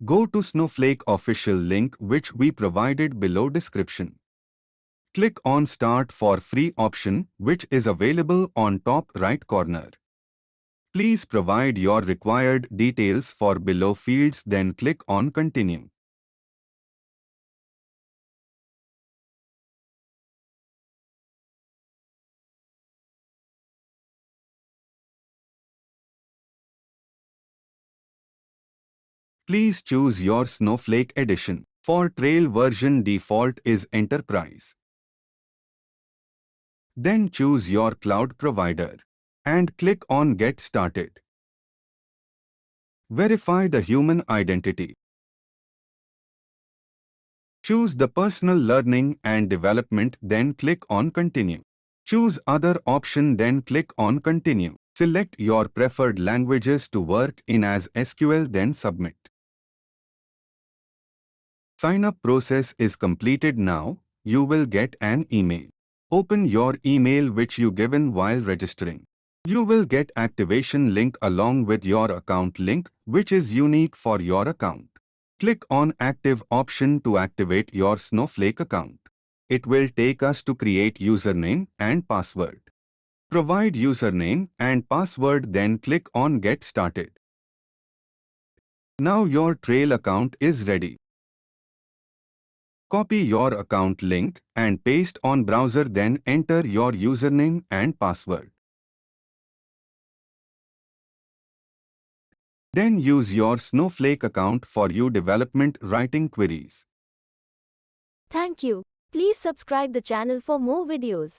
Go to Snowflake official link which we provided below description. Click on Start for free option which is available on top right corner. Please provide your required details for below fields, then click on Continue. Please choose your Snowflake edition. For Trail version, default is Enterprise. Then choose your cloud provider and click on Get Started. Verify the human identity. Choose the personal learning and development, then click on Continue. Choose Other option, then click on Continue. Select your preferred languages to work in as SQL, then submit. Sign-up process is completed now. You will get an email. Open your email which you given while registering. You will get activation link along with your account link which is unique for your account. Click on Active option to activate your Snowflake account. It will take us to create username and password. Provide username and password, then click on Get Started. Now your Trail account is ready. Copy your account link and paste on browser, then enter your username and password. Then use your Snowflake account for your development writing queries. Thank you. Please subscribe the channel for more videos.